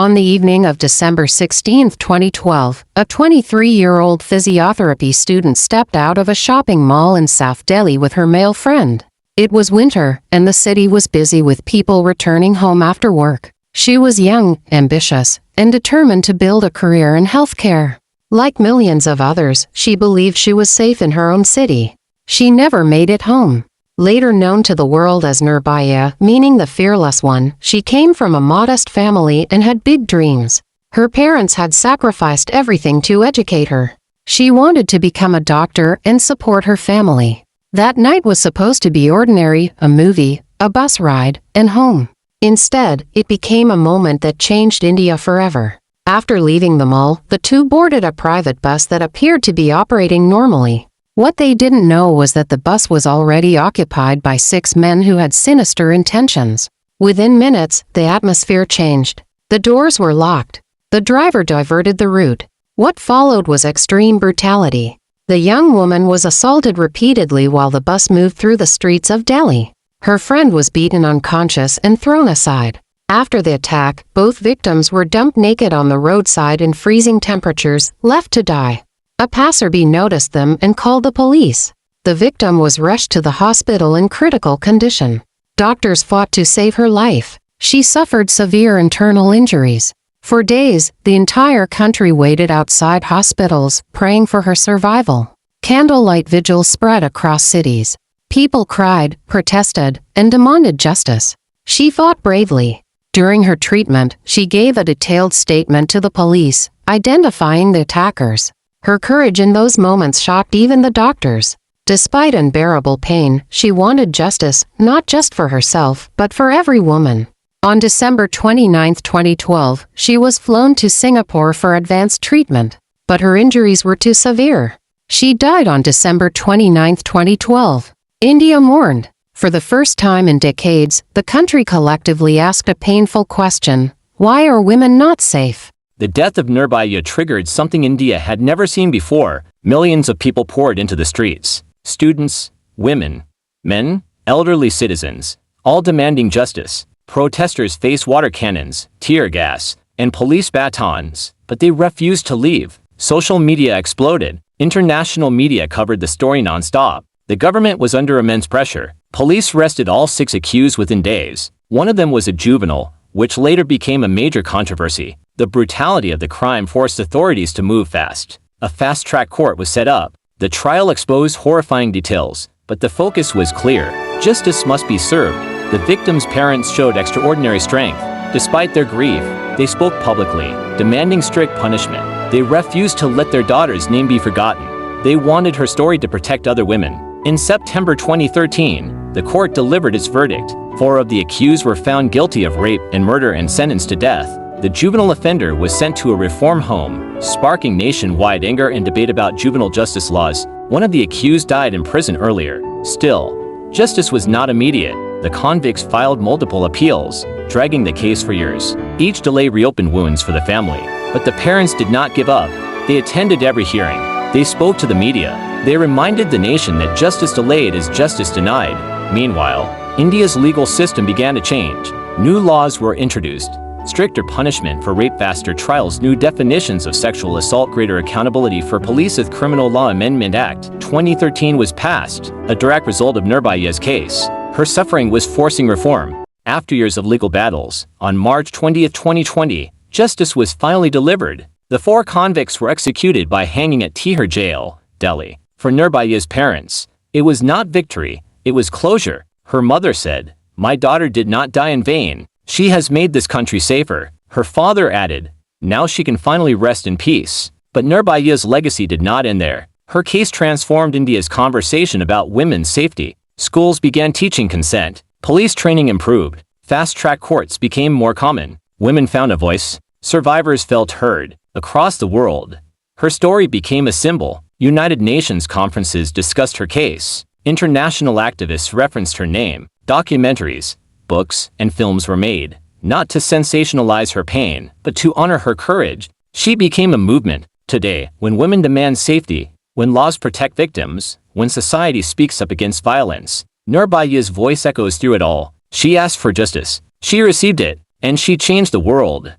On the evening of December 16, 2012, a 23-year-old physiotherapy student stepped out of a shopping mall in South Delhi with her male friend. It was winter, and the city was busy with people returning home after work. She was young, ambitious, and determined to build a career in healthcare. Like millions of others, she believed she was safe in her own city. She never made it home. Later known to the world as Nirbhaya, meaning the fearless one, she came from a modest family and had big dreams. Her parents had sacrificed everything to educate her. She wanted to become a doctor and support her family. That night was supposed to be ordinary, a movie, a bus ride, and home. Instead, it became a moment that changed India forever. After leaving the mall, the two boarded a private bus that appeared to be operating normally. What they didn't know was that the bus was already occupied by 6 men who had sinister intentions. Within minutes, the atmosphere changed. The doors were locked. The driver diverted the route. What followed was extreme brutality. The young woman was assaulted repeatedly while the bus moved through the streets of Delhi. Her friend was beaten unconscious and thrown aside. After the attack, both victims were dumped naked on the roadside in freezing temperatures, left to die. A passerby noticed them and called the police. The victim was rushed to the hospital in critical condition. Doctors fought to save her life. She suffered severe internal injuries. For days, the entire country waited outside hospitals, praying for her survival. Candlelight vigils spread across cities. People cried, protested, and demanded justice. She fought bravely. During her treatment, she gave a detailed statement to the police, identifying the attackers. Her courage in those moments shocked even the doctors. Despite unbearable pain, she wanted justice, not just for herself, but for every woman. On December 29, 2012, she was flown to Singapore for advanced treatment, but her injuries were too severe. She died on December 29, 2012. India mourned. For the first time in decades, the country collectively asked a painful question: why are women not safe? The death of Nirbhaya triggered something India had never seen before. Millions of people poured into the streets. Students, women, men, elderly citizens, all demanding justice. Protesters faced water cannons, tear gas, and police batons, but they refused to leave. Social media exploded. International media covered the story non-stop. The government was under immense pressure. Police arrested all 6 accused within days. One of them was a juvenile, which later became a major controversy. The brutality of the crime forced authorities to move fast. A fast-track court was set up. The trial exposed horrifying details, but the focus was clear. Justice must be served. The victims' parents showed extraordinary strength. Despite their grief, they spoke publicly, demanding strict punishment. They refused to let their daughter's name be forgotten. They wanted her story to protect other women. In September 2013, the court delivered its verdict. 4 of the accused were found guilty of rape and murder and sentenced to death. The juvenile offender was sent to a reform home, sparking nationwide anger and debate about juvenile justice laws. One of the accused died in prison earlier. Still, justice was not immediate. The convicts filed multiple appeals, dragging the case for years. Each delay reopened wounds for the family, but the parents did not give up. They attended every hearing. They spoke to the media. They reminded the nation that justice delayed is justice denied. Meanwhile, India's legal system began to change. New laws were introduced. Stricter punishment for rape, faster trials, new definitions of sexual assault, greater accountability for police. The Criminal Law Amendment Act 2013 was passed, a direct result of Nirbhaya's case. Her suffering was forcing reform. After years of legal battles, on March 20, 2020, justice was finally delivered. The 4 convicts were executed by hanging at Tihar Jail, Delhi. For Nirbhaya's parents, it was not victory, it was closure. Her mother said, "My daughter did not die in vain. She has made this country safer." Her father added, "Now she can finally rest in peace." But Nirbhaya's legacy did not end there. Her case transformed India's conversation about women's safety. Schools began teaching consent. Police training improved. Fast-track courts became more common. Women found a voice. Survivors felt heard. Across the world, her story became a symbol. United Nations conferences discussed her case. International activists referenced her name. Documentaries, books, and films were made, not to sensationalize her pain, but to honor her courage. She became a movement. Today, when women demand safety, when laws protect victims, when society speaks up against violence, Nirbhaya's voice echoes through it all. She asked for justice. She received it, and she changed the world.